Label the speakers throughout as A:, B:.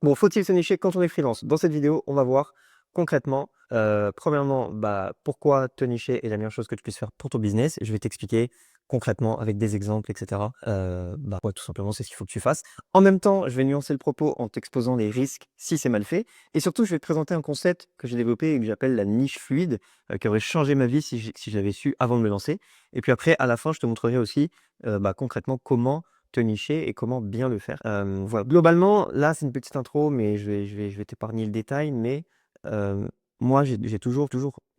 A: Bon, faut-il se nicher quand on est freelance? Dans cette vidéo, on va voir concrètement, premièrement, pourquoi te nicher est la meilleure chose que tu puisses faire pour ton business. Je vais t'expliquer concrètement avec des exemples, et cetera, ouais, tout simplement, c'est ce qu'il faut que tu fasses. En même temps, je vais nuancer le propos en t'exposant les risques si c'est mal fait et surtout, je vais te présenter un concept que j'ai développé et que j'appelle la niche fluide, qui aurait changé ma vie si je l'avais su avant de me lancer et puis après, à la fin, je te montrerai aussi, concrètement comment te nicher et comment bien le faire. Voilà, globalement, là, c'est une petite intro, mais je vais t'épargner le détail, mais hem, moi, j'ai toujours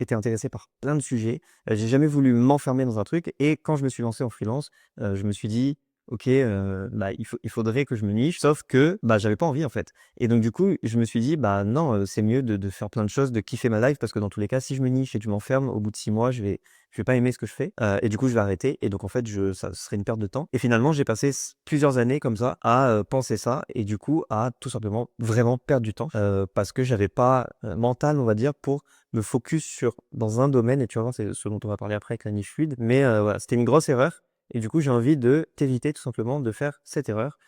A: été intéressé par plein de sujets. J'ai jamais voulu m'enfermer dans un truc et quand je me suis lancé en freelance, je me suis dit: «OK, il faudrait que je me niche», sauf que, j'avais pas envie, en fait et donc du coup, je me suis dit: «Bah, non, c'est mieux de faire plein de choses, de kiffer ma life» parce que dans tous les cas, si je me niche et que je m'enferme, au bout de 6 mois, je vais pas aimer ce que je fais, et du coup, je vais arrêter et donc en fait, ça serait une perte de temps et finalement, j'ai passé plusieurs années comme ça à penser ça et du coup, à tout simplement vraiment perdre du temps parce que j'avais pas mental, on va dire, pour me focus dans un domaine et tu vas voir, c'est ce dont on va parler après avec la niche fluide. Mais voilà, c'était une grosse erreur et du coup, j'ai envie de t'éviter tout simplement de faire cette erreur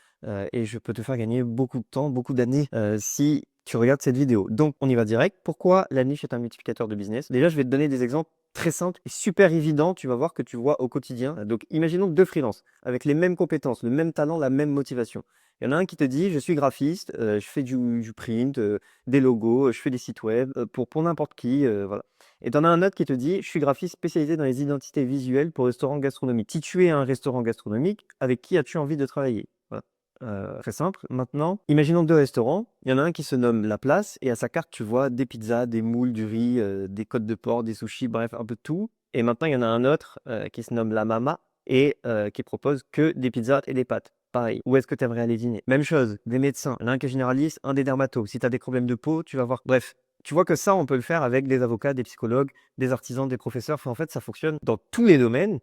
A: et je peux te faire gagner beaucoup de temps, beaucoup d'années si tu regardes cette vidéo. Donc, on y va direct. Pourquoi la niche est un multiplicateur de business? Déjà, je vais te donner des exemples très simple et super évident, tu vas voir que tu vois au quotidien. Donc, imaginons 2 freelances avec les mêmes compétences, le même talent, la même motivation. Il y en a un qui te dit: «Je suis graphiste, je fais du print, des logos, je fais des sites web, pour n'importe qui», voilà. Et tu en as un autre qui te dit: «Je suis graphiste spécialisé dans les identités visuelles pour restaurants gastronomiques». Si tu es un restaurant gastronomique, avec qui as-tu envie de travailler? Voilà, très simple. Maintenant, imaginons 2 restaurants. Il y en a un qui se nomme La Place et à sa carte, tu vois des pizzas, des moules, du riz, des côtes de porc, des sushis, bref, un peu de tout. Et maintenant, il y en a un autre, qui se nomme La Mama et qui propose que des pizzas et des pâtes. Pareil, où est-ce que tu aimerais aller dîner? Même chose, des médecins. Il y en a un qui est généraliste, un des dermatos. Si tu as des problèmes de peau, tu vas voir bref, tu vois que ça, on peut le faire avec des avocats, des psychologues, des artisans, des professeurs. Enfin, en fait, ça fonctionne dans tous les domaines,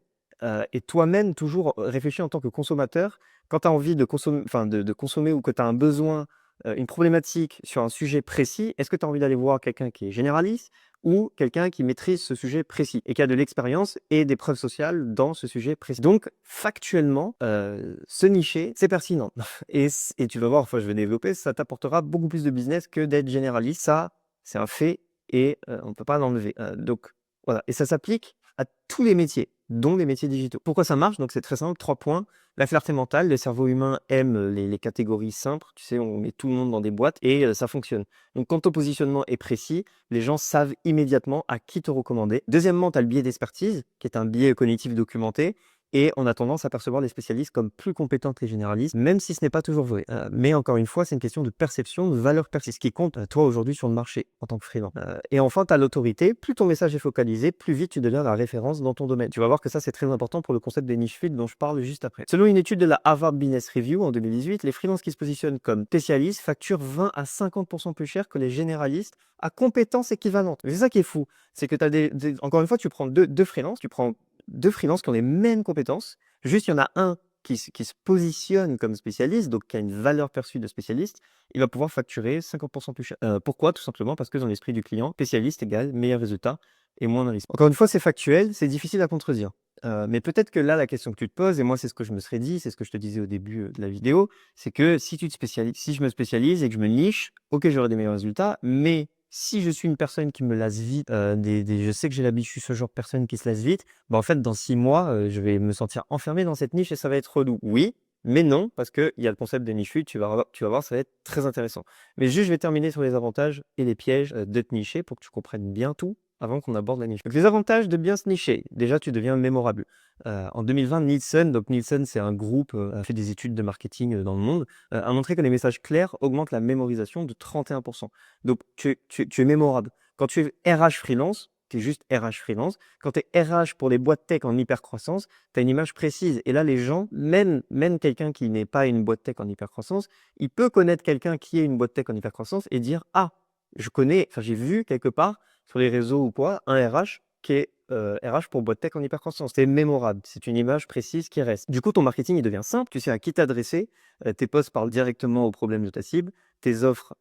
A: et toi-même, toujours réfléchis en tant que consommateur. Quand tu as envie de consommer enfin de consommer ou que tu as un besoin, une problématique sur un sujet précis, est-ce que tu as envie d'aller voir quelqu'un qui est généraliste ou quelqu'un qui maîtrise ce sujet précis et qui a de l'expérience et des preuves sociales dans ce sujet précis? Donc factuellement, se nicher, c'est pertinent et tu vas voir, enfin je vais développer, ça t'apportera beaucoup plus de business que d'être généraliste. Ça, c'est un fait et on ne peut pas l'enlever. Donc voilà et ça s'applique à tous les métiers, dont les métiers digitaux. Pourquoi ça marche? Donc c'est très simple, 3 points. La clarté mentale, le cerveau humain aime les catégories simples, tu sais, on met tout le monde dans des boîtes et ça fonctionne. Donc quand ton positionnement est précis, les gens savent immédiatement à qui te recommander. Deuxièmement, tu as le biais d'expertise, qui est un biais cognitif documenté et on a tendance à percevoir les spécialistes comme plus compétents que les généralistes, même si ce n'est pas toujours vrai. Mais encore une fois, c'est une question de perception, de valeur perçue, ce qui compte, toi, aujourd'hui, sur le marché, en tant que freelance. Et enfin, tu as l'autorité. Plus ton message est focalisé, plus vite tu deviens la référence dans ton domaine. Tu vas voir que ça, c'est très important pour le concept des niches fluides dont je parle juste après. Selon une étude de la Harvard Business Review en 2018, les freelances qui se positionnent comme spécialistes facturent 20 à 50% plus cher que les généralistes à compétences équivalentes. C'est ça qui est fou. C'est que tu as encore une fois, tu prends deux freelances, tu prends 2 freelances qui ont les mêmes compétences. Juste, il y en a un qui se positionne comme spécialiste, donc qui a une valeur perçue de spécialiste, il va pouvoir facturer 50% plus cher. Pourquoi? Tout simplement parce que dans l'esprit du client, spécialiste égale meilleur résultat et moins de risque. Encore une fois, c'est factuel, c'est difficile à contredire. Mais peut-être que là, la question que tu te poses et moi, c'est ce que je me serais dit, c'est ce que je te disais au début, de la vidéo, c'est que si je me spécialise et que je me niche, OK, j'aurai des meilleurs résultats, mais si je suis une personne qui me lasse vite, je sais que je suis ce genre de personne qui se lasse vite, en fait, dans 6 mois, je vais me sentir enfermé dans cette niche et ça va être relou. Oui, mais non, parce qu'il y a le concept de niche fluide, tu vas voir, ça va être très intéressant. Mais juste, je vais terminer sur les avantages et les pièges, de te nicher pour que tu comprennes bien tout avant qu'on aborde la niche. Donc les avantages de bien se nicher, déjà, tu deviens mémorable. En 2020, Nielsen, donc Nielsen, c'est un groupe, a fait des études de marketing, dans le monde, a montré que les messages clairs augmentent la mémorisation de 31%. Donc tu es mémorable. Quand tu es RH freelance, tu es juste RH freelance. Quand tu es RH pour les boîtes tech en hypercroissance, tu as une image précise. Et là, les gens, même quelqu'un qui n'est pas une boîte tech en hypercroissance, il peut connaître quelqu'un qui est une boîte tech en hypercroissance et dire: «Ah, je connais, enfin j'ai vu quelque part sur les réseaux ou quoi, un RH qui est RH pour boîte tech en hypercroissance». C'est mémorable, c'est une image précise qui reste. Du coup, ton marketing, il devient simple, tu sais à qui t'adresser, tes posts parlent directement aux problèmes de ta cible, tes offres,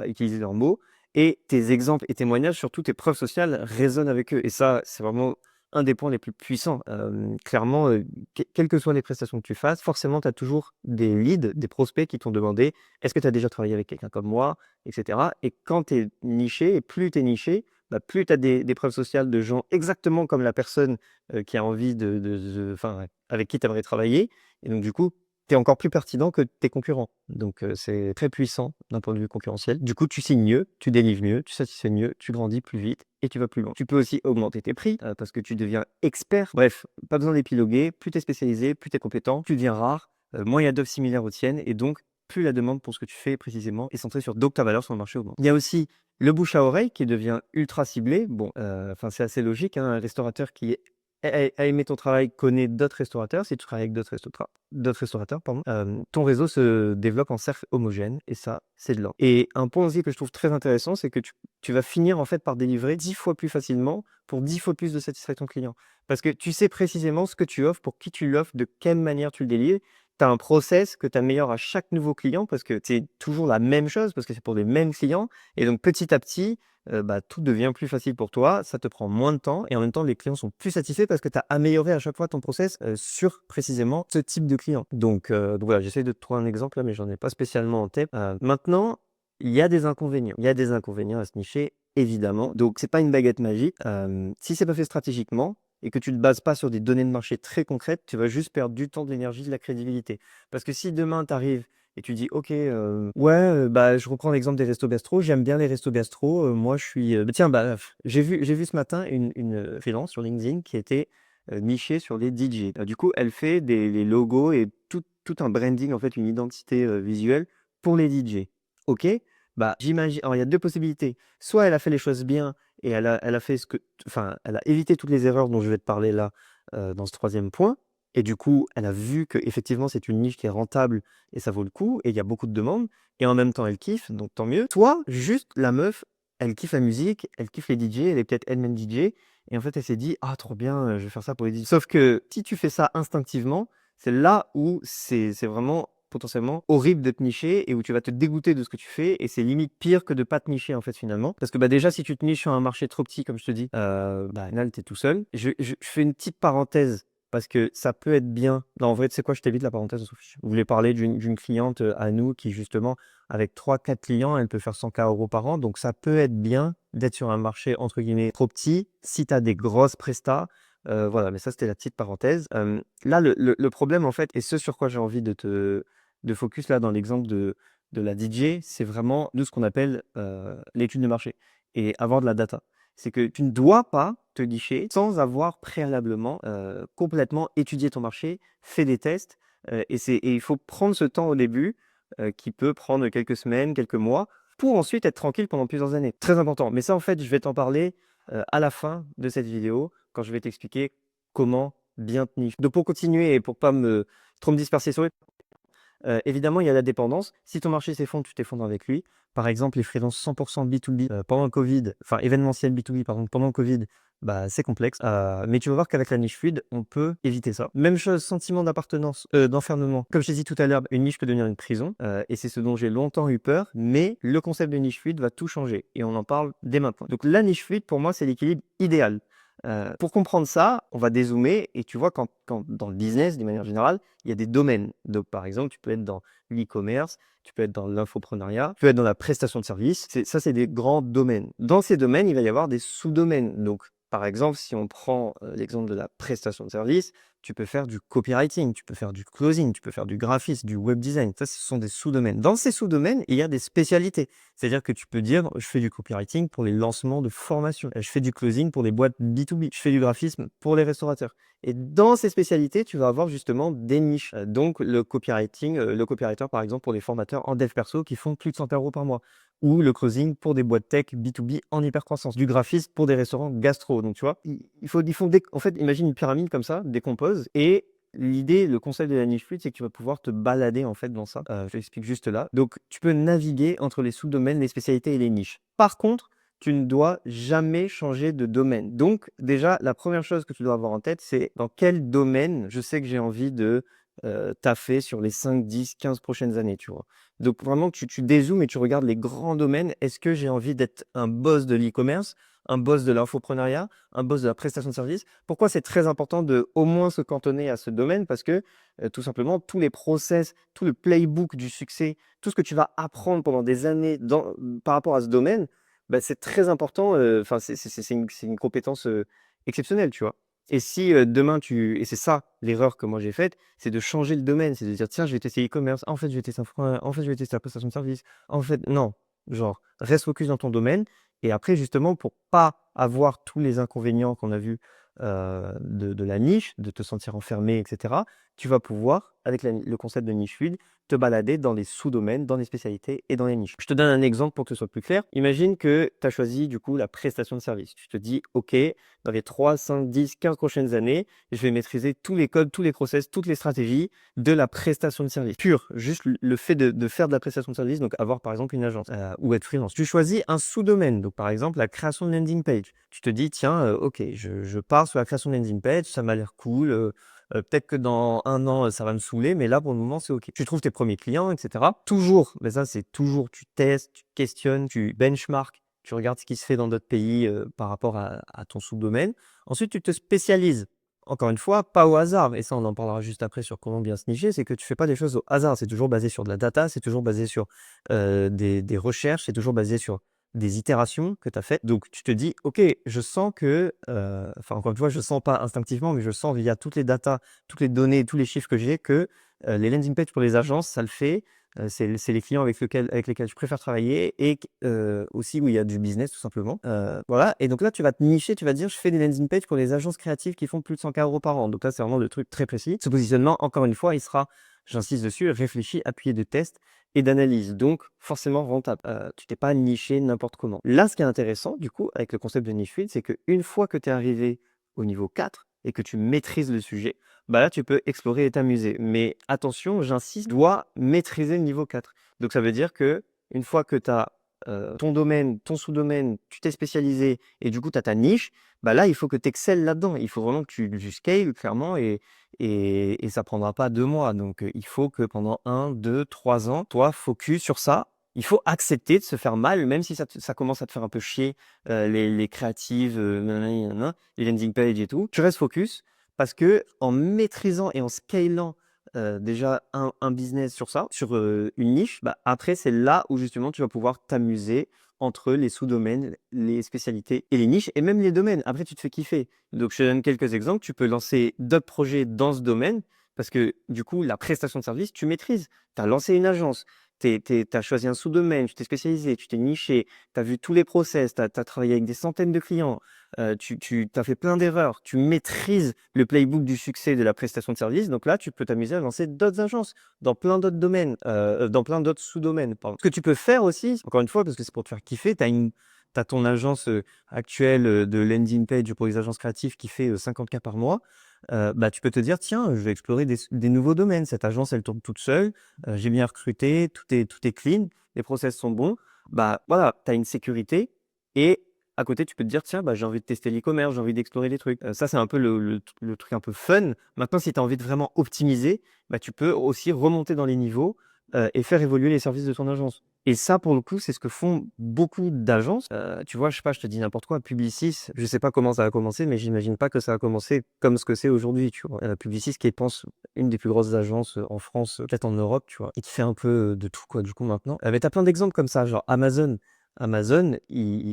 A: utilisent leurs mots et tes exemples et témoignages, surtout tes preuves sociales, résonnent avec eux. Et ça, c'est vraiment un des points les plus puissants. Clairement, quelles que soient les prestations que tu fasses, forcément, tu as toujours des leads, des prospects qui t'ont demandé: «Est-ce que tu as déjà travaillé avec quelqu'un comme moi?» et cetera. Et quand tu es niché et plus tu es niché, bah, plus tu as des preuves sociales de gens exactement comme la personne, qui a envie enfin, avec qui tu aimerais travailler. Et donc du coup, tu es encore plus pertinent que tes concurrents. Donc c'est très puissant d'un point de vue concurrentiel. Du coup, tu signes mieux, tu délivres mieux, tu satisfais mieux, tu grandis plus vite et tu vas plus loin. Tu peux aussi augmenter tes prix, parce que tu deviens expert. Bref, pas besoin d'épiloguer, plus tu es spécialisé, plus tu es compétent, tu deviens rare, moins il y a d'offres similaires aux tiennes et donc plus la demande pour ce que tu fais précisément est centrée sur donc ta valeur sur le marché augmente. Il y a aussi le bouche à oreille qui devient ultra ciblé. Bon, enfin, c'est assez logique, hein, un restaurateur qui a aimé ton travail connaît d'autres restaurateurs. Si tu travailles avec d'autres restaurateurs, pardon, ton réseau se développe en cercle homogène et ça, c'est de l'or. Et un point aussi que je trouve très intéressant, c'est que tu vas finir en fait par délivrer 10 fois plus facilement pour 10 fois plus de satisfaction client. Parce que tu sais précisément ce que tu offres, pour qui tu l'offres, de quelle manière tu le délivres. Tu as un process que tu améliores à chaque nouveau client parce que c'est toujours la même chose, parce que c'est pour les mêmes clients. Et donc petit à petit, bah, tout devient plus facile pour toi, ça te prend moins de temps et en même temps, les clients sont plus satisfaits parce que tu as amélioré à chaque fois ton process, sur précisément ce type de client. Donc voilà, j'essaie de te trouver un exemple là, mais j'en ai pas spécialement en tête. Maintenant, il y a des inconvénients. Il y a des inconvénients à se nicher, évidemment. Donc c'est pas une baguette magique. Si c'est pas fait stratégiquement et que tu ne te bases pas sur des données de marché très concrètes, tu vas juste perdre du temps, de l'énergie, de la crédibilité. Parce que si demain tu arrives et tu dis: «OK, ouais, bah, je reprends l'exemple des restos gastro, j'aime bien les restos gastro, moi je suis, bah, tiens, bah, j'ai vu ce matin une freelance sur LinkedIn qui était, nichée sur les DJ. Du coup, elle fait les logos et tout un branding, en fait, une identité, visuelle pour les DJ. OK, bah, j'imagine alors il y a 2 possibilités. Soit elle a fait les choses bien et elle a fait enfin, elle a évité toutes les erreurs dont je vais te parler là, dans ce troisième point et du coup, elle a vu qu'effectivement c'est une niche qui est rentable et ça vaut le coup et il y a beaucoup de demandes et en même temps elle kiffe, donc tant mieux. Soit juste la meuf, elle kiffe la musique, elle kiffe les DJ, elle est peut-être elle-même DJ et en fait elle s'est dit: «Ah trop bien, je vais faire ça pour les DJ». Sauf que si tu fais ça instinctivement, c'est là où c'est vraiment potentiellement horrible de te nicher et où tu vas te dégoûter de ce que tu fais et c'est limite pire que de pas te nicher en fait finalement. Parce que, bah, déjà si tu te niches sur un marché trop petit comme je te dis, bah, au final tu es tout seul. Je fais une petite parenthèse parce que ça peut être bien. Non, en vrai, tu sais quoi? Je t'évite la parenthèse, on s'en fiche. Je voulais parler d'une cliente, à nous qui justement avec 3-4 clients, elle peut faire 100 000 € par an. Donc ça peut être bien d'être sur un marché entre guillemets «trop petit» si tu as des grosses prestats. Voilà, mais ça c'était la petite parenthèse. Là le problème en fait et ce sur quoi j'ai envie de focus là dans l'exemple de la DJ, c'est vraiment nous ce qu'on appelle, l'étude de marché et avoir de la data. C'est que tu ne dois pas te nicher sans avoir préalablement, complètement étudié ton marché, fait des tests, et il faut prendre ce temps au début, qui peut prendre quelques semaines, quelques mois, pour ensuite être tranquille pendant plusieurs années. Très important. Mais ça, en fait, je vais t'en parler, à la fin de cette vidéo, quand je vais t'expliquer comment bien te nicher. Donc pour continuer et pour pas trop me disperser sur les évidemment, il y a la dépendance. Si ton marché s'effondre, tu t'effondres avec lui. Par exemple, les freelances 100% B2B, pendant le Covid, enfin événementiel B2B pardon, pendant le Covid, bah, c'est complexe. Mais tu vas voir qu'avec la niche fluide, on peut éviter ça. Même chose, sentiment d'appartenance, d'enfermement. Comme je t'ai dit tout à l'heure, une niche peut devenir une prison, et c'est ce dont j'ai longtemps eu peur, mais le concept de niche fluide va tout changer et on en parle dès maintenant. Donc la niche fluide, pour moi, c'est l'équilibre idéal. Pour comprendre ça, on va dézoomer et tu vois quand dans le business, d'une manière générale, il y a des domaines. Donc, par exemple, tu peux être dans l'e-commerce, tu peux être dans l'infoprenariat, tu peux être dans la prestation de service. Ça, c'est des grands domaines. Dans ces domaines, il va y avoir des sous-domaines. Donc, par exemple, si on prend l'exemple de la prestation de service, tu peux faire du copywriting, tu peux faire du closing, tu peux faire du graphisme, du web design. Ça, ce sont des sous-domaines. Dans ces sous-domaines, il y a des spécialités. C'est-à-dire que tu peux dire, je fais du copywriting pour les lancements de formation, je fais du closing pour les boîtes B2B, je fais du graphisme pour les restaurateurs. Et dans ces spécialités, tu vas avoir justement des niches. Donc le copywriting, le copywriter par exemple pour les formateurs en dev perso qui font plus de 100 € par mois. Ou le closing pour des boîtes tech B2B en hypercroissance. Du graphisme pour des restaurants gastro. Donc tu vois, en fait, imagine une pyramide comme ça, décompose. Et l'idée, le concept de la niche fluide, c'est que tu vas pouvoir te balader en fait dans ça. Je l'explique juste là. Donc tu peux naviguer entre les sous-domaines, les spécialités et les niches. Par contre, tu ne dois jamais changer de domaine. Donc, déjà, la première chose que tu dois avoir en tête, c'est dans quel domaine je sais que j'ai envie de taffer sur les 5, 10, 15 prochaines années, tu vois. Donc, vraiment, tu dézoomes et tu regardes les grands domaines. Est-ce que j'ai envie d'être un boss de l'e-commerce, un boss de l'infopreneuriat, un boss de la prestation de service. Pourquoi c'est très important de au moins se cantonner à ce domaine? Parce que tout simplement, tous les process, tout le playbook du succès, tout ce que tu vas apprendre pendant des années par rapport à ce domaine, bah, c'est très important. Enfin, c'est une compétence exceptionnelle, tu vois. Et si demain et c'est ça l'erreur que moi j'ai faite, c'est de changer le domaine, c'est de dire tiens, je vais tester e-commerce, ah, en fait, je vais tester en fait, je vais tester la prestation de service, en fait, non, genre, reste focus dans ton domaine. Et après, justement, pour pas avoir tous les inconvénients qu'on a vus de la niche, de te sentir enfermé, etc., tu vas pouvoir, avec le concept de niche fluide, te balader dans les sous-domaines, dans les spécialités et dans les niches. Je te donne un exemple pour que ce soit plus clair. Imagine que tu as choisi du coup la prestation de service. Tu te dis, OK, dans les 3, 5, 10, 15 prochaines années, je vais maîtriser tous les codes, tous les process, toutes les stratégies de la prestation de service. Pur, juste le fait de faire de la prestation de service, donc avoir par exemple une agence ou être freelance. Tu choisis un sous-domaine, donc par exemple la création de landing page. Tu te dis, tiens, OK, je pars sur la création de landing page, ça m'a l'air cool. Peut-être que dans un an, ça va me saouler, mais là, pour le moment, c'est OK. Tu trouves tes premiers clients, etc. Toujours, mais ça, c'est toujours, tu testes, tu questionnes, tu benchmarks, tu regardes ce qui se fait dans d'autres pays par rapport à ton sous-domaine. Ensuite, tu te spécialises. Encore une fois, pas au hasard, et ça, on en parlera juste après sur comment bien se nicher, c'est que tu fais pas des choses au hasard. C'est toujours basé sur de la data, c'est toujours basé sur des recherches, c'est toujours basé sur des itérations que tu as faites. Donc, tu te dis, OK, je sens que, enfin, encore une fois, je sens pas instinctivement, mais je sens via toutes les datas, toutes les données, tous les chiffres que j'ai que les landing pages pour les agences, ça le fait. C'est les clients avec lesquels je préfère travailler et aussi où il y a du business tout simplement. Voilà. Et donc là, tu vas te nicher, tu vas te dire, je fais des landing pages pour les agences créatives qui font plus de 100K € par an. Donc là, c'est vraiment le truc très précis. Ce positionnement, encore une fois, il sera, j'insiste dessus, réfléchi, appuyé de tests et d'analyse, donc forcément rentable. Tu t'es pas niché n'importe comment. Là, ce qui est intéressant, du coup, avec le concept de niche field, c'est qu'une fois que tu es arrivé au niveau 4 et que tu maîtrises le sujet, bah là, tu peux explorer et t'amuser. Mais attention, j'insiste, tu dois maîtriser le niveau 4. Donc, ça veut dire que une fois que tu as ton domaine, ton sous-domaine, tu t'es spécialisé et du coup, tu as ta niche, bah là, il faut que tu excelles là-dedans. Il faut vraiment que tu scales clairement et ça prendra pas 2 mois. Donc, il faut que pendant 1, 2, 3 ans, toi, focus sur ça. Il faut accepter de se faire mal, même si ça commence à te faire un peu chier, les créatives, nanani nanana, les landing pages et tout. Tu restes focus parce que en maîtrisant et en scalant, déjà un business sur ça, sur, une niche, bah, après c'est là où justement tu vas pouvoir t'amuser entre les sous-domaines, les spécialités et les niches et même les domaines. Après, tu te fais kiffer. Donc, je te donne quelques exemples. Tu peux lancer d'autres projets dans ce domaine parce que du coup, la prestation de service, tu maîtrises. Tu as lancé une agence, tu as choisi un sous-domaine, tu t'es spécialisé, tu t'es niché, tu as vu tous les process, tu as travaillé avec des centaines de clients, tu as fait plein d'erreurs, tu maîtrises le playbook du succès de la prestation de service. Donc là, tu peux t'amuser à lancer d'autres agences dans plein d'autres domaines, dans plein d'autres sous-domaines, pardon. Ce que tu peux faire aussi, encore une fois, parce que c'est pour te faire kiffer, tu as ton agence actuelle de landing page pour les agences créatives qui fait 50K par mois. Bah, tu peux te dire, tiens, je vais explorer des nouveaux domaines. Cette agence, elle tourne toute seule. J'ai bien recruté, tout est clean, les process sont bons. Bah, voilà, tu as une sécurité et à côté, tu peux te dire, tiens, bah, j'ai envie de tester l'e-commerce, j'ai envie d'explorer des trucs. Ça, c'est un peu le truc un peu fun. Maintenant, si tu as envie de vraiment optimiser, bah, tu peux aussi remonter dans les niveaux et faire évoluer les services de ton agence. Et ça, pour le coup, c'est ce que font beaucoup d'agences. Tu vois, je sais pas, je te dis n'importe quoi, Publicis, je sais pas comment ça a commencé, mais j'imagine pas que ça a commencé comme ce que c'est aujourd'hui, tu vois? Publicis qui est, pense, une des plus grosses agences, en France, peut-être en Europe, tu vois? Et qui fait un peu, de tout, quoi, du coup, maintenant. Mais tu as plein d'exemples comme ça, genre Amazon. Amazon,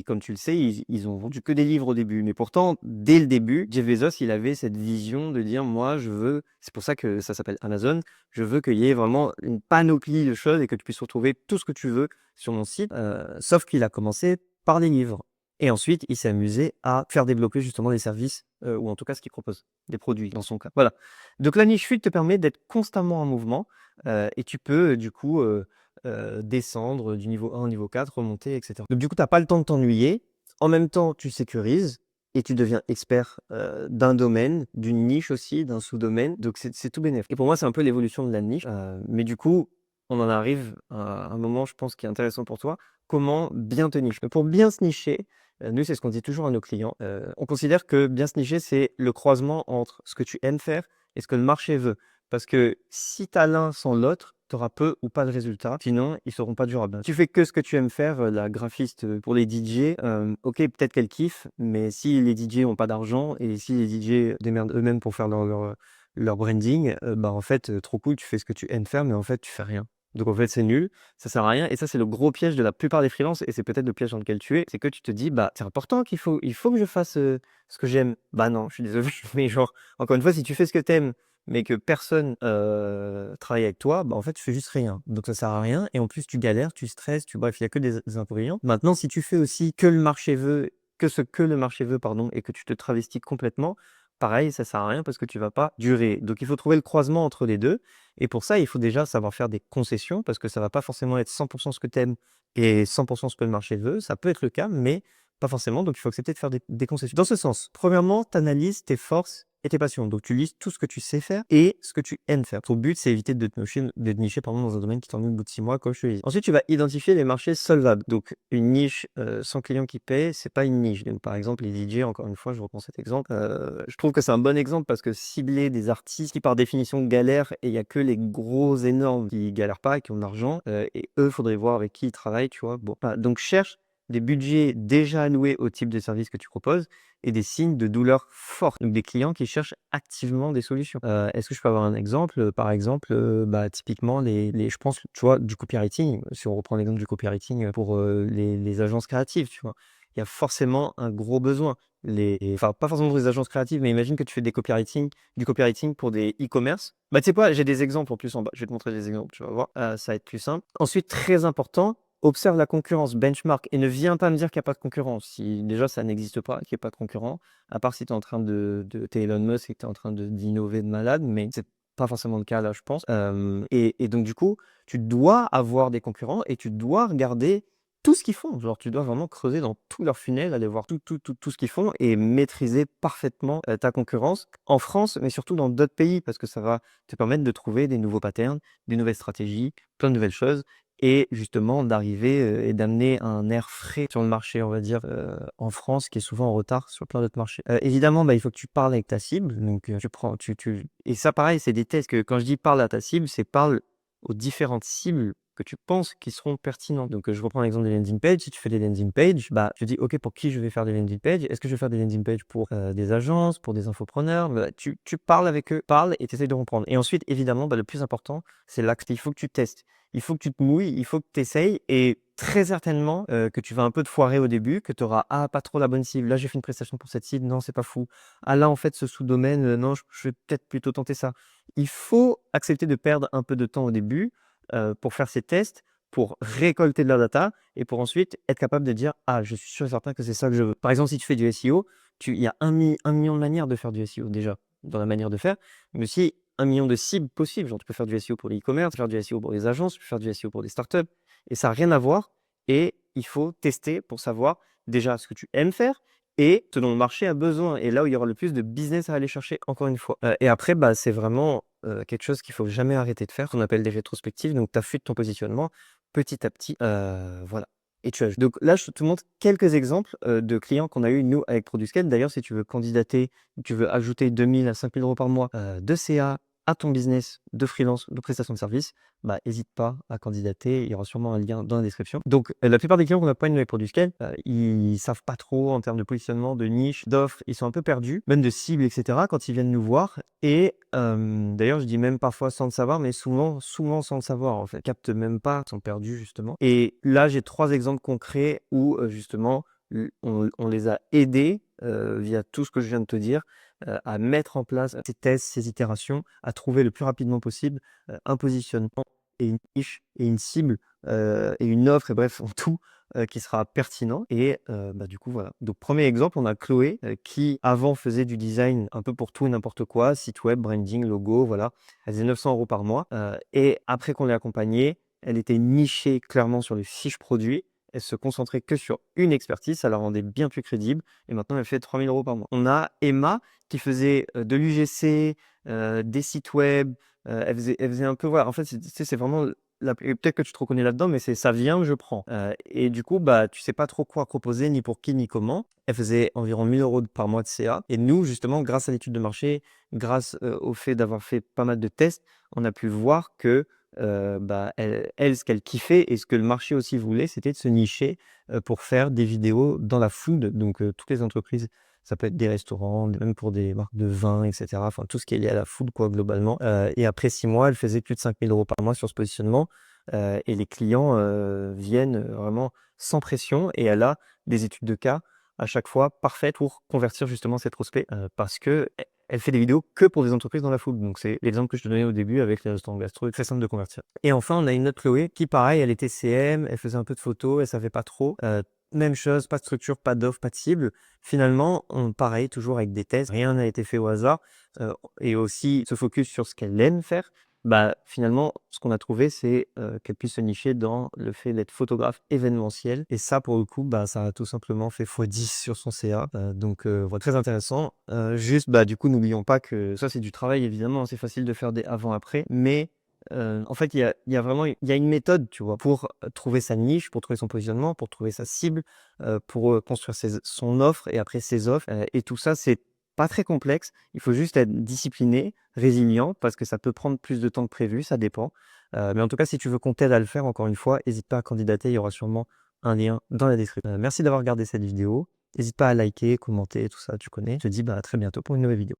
A: comme tu le sais, ils ont vendu que des livres au début. Mais pourtant, dès le début, Jeff Bezos, il avait cette vision de dire, moi, je veux, c'est pour ça que ça s'appelle Amazon, je veux qu'il y ait vraiment une panoplie de choses et que tu puisses retrouver tout ce que tu veux sur mon site. Sauf qu'il a commencé par les livres. Et ensuite, il s'est amusé à faire développer justement des services, ou en tout cas ce qu'il propose, des produits dans son cas. Voilà. Donc la niche fuite te permet d'être constamment en mouvement et tu peux du coup descendre du niveau 1 au niveau 4, remonter, etc. Donc du coup, tu n'as pas le temps de t'ennuyer. En même temps, tu sécurises et tu deviens expert d'un domaine, d'une niche aussi, d'un sous-domaine. Donc c'est tout bénef. Et pour moi, c'est un peu l'évolution de la niche. Mais du coup, on en arrive à un moment, je pense, qui est intéressant pour toi. Comment bien te nicher? Pour bien se nicher, nous, c'est ce qu'on dit toujours à nos clients. On considère que bien se nicher, c'est le croisement entre ce que tu aimes faire et ce que le marché veut. Parce que si tu as l'un sans l'autre, tu auras peu ou pas de résultats. Sinon, ils seront pas durables. Tu fais que ce que tu aimes faire, la graphiste pour les DJ, ok, peut-être qu'elle kiffe, mais si les DJ ont pas d'argent et si les DJ démerdent eux-mêmes pour faire leur branding, bah en fait, trop cool, tu fais ce que tu aimes faire, mais en fait, tu fais rien. Donc en fait, c'est nul, ça sert à rien. Et ça, c'est le gros piège de la plupart des freelances, et c'est peut-être le piège dans lequel tu es. C'est que tu te dis, bah, c'est important il faut que je fasse ce que j'aime. Bah non, je suis désolé, mais genre, encore une fois, si tu fais ce que t'aimes, mais que personne travaille avec toi, bah en fait, tu fais juste rien. Donc ça sert à rien. Et en plus, tu galères, tu stresses, bref, il y a que des inconvénients. Maintenant, si tu fais aussi que le marché veut, que ce que le marché veut, pardon, et que tu te travestis complètement, pareil, ça sert à rien parce que tu vas pas durer. Donc il faut trouver le croisement entre les deux. Et pour ça, il faut déjà savoir faire des concessions parce que ça va pas forcément être 100% ce que tu aimes et 100% ce que le marché veut. Ça peut être le cas, mais pas forcément. Donc il faut accepter de faire des concessions. Dans ce sens, premièrement, tu analyses tes forces et tes passions. Donc tu lises tout ce que tu sais faire et ce que tu aimes faire. Ton but, c'est éviter de te nicher pardon, dans un domaine qui t'ennuie au bout de 6 mois, comme je te l'ai dit. Ensuite, tu vas identifier les marchés solvables. Donc une niche sans client qui paie, c'est pas une niche. Donc par exemple, les DJ, encore une fois, je reprends cet exemple. Je trouve que c'est un bon exemple parce que cibler des artistes qui par définition galèrent, et il y a que les gros énormes qui galèrent pas, qui ont de l'argent, et eux, faudrait voir avec qui ils travaillent, tu vois. Bon, voilà. Donc cherche des budgets déjà alloués au type de service que tu proposes et des signes de douleur forts. Donc des clients qui cherchent activement des solutions. Est-ce que je peux avoir un exemple? Par exemple, bah, typiquement je pense, tu vois, du copywriting, si on reprend l'exemple du copywriting, pour, les agences créatives, tu vois? Il y a forcément un gros besoin. Enfin, pas forcément pour les agences créatives, mais imagine que tu fais du copywriting pour des e-commerce. Bah, tu sais quoi? J'ai des exemples en plus en bas. Je vais te montrer des exemples, tu vas voir, ça va être plus simple. Ensuite, très important, observe la concurrence, benchmark, et ne viens pas me dire qu'il y a pas de concurrence. Si déjà ça n'existe pas, qu'il y ait pas de concurrent, à part si tu es en train tu Elon Musk et que tu es en train d'innover de malade, mais c'est pas forcément le cas là, je pense. Et donc du coup, tu dois avoir des concurrents et tu dois regarder tout ce qu'ils font. Genre, tu dois vraiment creuser dans tout leur funnel, aller voir tout ce qu'ils font et maîtriser parfaitement ta concurrence en France, mais surtout dans d'autres pays, parce que ça va te permettre de trouver des nouveaux patterns, des nouvelles stratégies, plein de nouvelles choses, et justement d'arriver et d'amener un air frais sur le marché, on va dire, en France, qui est souvent en retard sur plein d'autres marchés. Évidemment, bah, il faut que tu parles avec ta cible, donc tu prends, et ça pareil, c'est des tests que quand je dis parle à ta cible, c'est parle aux différentes cibles que tu penses qui seront pertinentes. Donc, je reprends l'exemple des landing pages. Si tu fais des landing pages, bah, tu dis, OK, pour qui je vais faire des landing pages? Est-ce que je vais faire des landing pages pour des agences, pour des infopreneurs? Bah, tu parles avec eux, parle et tu essaies de comprendre. Et ensuite, évidemment, bah, le plus important, c'est l'axe. Il faut que tu testes. Il faut que tu te mouilles, il faut que tu essayes, et très certainement que tu vas un peu te foirer au début, que tu auras pas trop la bonne cible. Là, j'ai fait une prestation pour cette cible, non, c'est pas fou. Ah là, en fait, ce sous-domaine, non, je vais peut-être plutôt tenter ça. Il faut accepter de perdre un peu de temps au début pour faire ces tests, pour récolter de la data et pour ensuite être capable de dire: «Ah, je suis sûr et certain que c'est ça que je veux». Par exemple, si tu fais du SEO, il y a 1 million de manières de faire du SEO déjà, dans la manière de faire, mais aussi 1 million de cibles possibles. Genre, tu peux faire du SEO pour le e-commerce, tu peux faire du SEO pour les agences, tu peux faire du SEO pour des startups, et ça n'a rien à voir, et il faut tester pour savoir déjà ce que tu aimes faire et ce dont le marché a besoin, et là où il y aura le plus de business à aller chercher, encore une fois. Et après, bah, c'est vraiment quelque chose qu'il faut jamais arrêter de faire, qu'on appelle des rétrospectives. Donc, tu affûtes ton positionnement petit à petit, voilà, et tu ajoutes. Donc là, je te montre quelques exemples de clients qu'on a eu nous avec Produscale. D'ailleurs, si tu veux candidater, tu veux ajouter 2 000 à 5 000 € par mois de CA à ton business de freelance, de prestation de service, bah, hésite pas à candidater. Il y aura sûrement un lien dans la description. Donc, la plupart des clients qu'on accompagne avec Produscale, ils savent pas trop en termes de positionnement, de niche, d'offres. Ils sont un peu perdus, même de cibles, etc. quand ils viennent nous voir. Et d'ailleurs, je dis même parfois sans le savoir, mais souvent sans le savoir, en fait. Ils captent même pas, ils sont perdus, justement. Et là, j'ai 3 exemples concrets où, justement, on les a aidés via tout ce que je viens de te dire, à mettre en place ces tests, ces itérations, à trouver le plus rapidement possible un positionnement et une niche et une cible et une offre, et bref, en tout, qui sera pertinent. Et bah, du coup, voilà. Donc, premier exemple, on a Chloé qui avant faisait du design un peu pour tout et n'importe quoi, site web, branding, logo, voilà. Elle faisait 900 € par mois. Et après qu'on l'ait accompagnée, elle était nichée clairement sur les fiches produits. Elle se concentrait que sur une expertise, ça la rendait bien plus crédible. Et maintenant, elle fait 3 000 € par mois. On a Emma qui faisait de l'UGC, des sites web. Elle faisait un peu, voilà. En fait, c'est vraiment et peut-être que tu te reconnais là-dedans, mais c'est ça vient, je prends. Et du coup, bah, tu sais pas trop quoi proposer, ni pour qui, ni comment. Elle faisait environ 1 000 € par mois de CA. Et nous, justement, grâce à l'étude de marché, grâce au fait d'avoir fait pas mal de tests, on a pu voir que bah, elle, ce qu'elle kiffait et ce que le marché aussi voulait, c'était de se nicher, pour faire des vidéos dans la food. Donc, toutes les entreprises, ça peut être des restaurants, même pour des marques de vin et cetera. Enfin, tout ce qui est lié à la food quoi, globalement. Et après 6 mois, elle faisait plus de 5 000 € par mois sur ce positionnement, et les clients, viennent, vraiment sans pression et elle a des études de cas à chaque fois parfaites pour convertir justement ses prospects, parce qu'elle fait des vidéos que pour des entreprises dans la food. Donc c'est l'exemple que je te donnais au début avec les restaurants gastro, très simple de convertir. Et enfin, on a une autre Chloé qui pareil, elle était CM, elle faisait un peu de photos, elle savait pas trop. Même chose, pas de structure, pas d'offre, pas de cible. Finalement, pareil, toujours avec des tests, rien n'a été fait au hasard, et aussi se focus sur ce qu'elle aime faire. Bah, finalement, ce qu'on a trouvé, c'est, qu'elle puisse se nicher dans le fait d'être photographe événementiel et ça, pour le coup, bah, ça a tout simplement fait x10 sur son CA, donc voilà, très intéressant. Juste, bah, du coup, n'oublions pas que ça, c'est du travail évidemment, hein, c'est facile de faire des avant-après, mais en fait, il y a vraiment une méthode, tu vois? Pour, trouver sa niche, pour trouver son positionnement, pour trouver sa cible, pour, construire son offre et après ses offres, et tout ça, c'est pas très complexe. Il faut juste être discipliné, résilient, parce que ça peut prendre plus de temps que prévu, ça dépend. Mais en tout cas, si tu veux qu'on t'aide à le faire, encore une fois, hésite pas à candidater, il y aura sûrement un lien dans la description. Merci d'avoir regardé cette vidéo. Hésite pas à liker, commenter, tout ça, tu connais. Je te dis, bah, à très bientôt pour une nouvelle vidéo.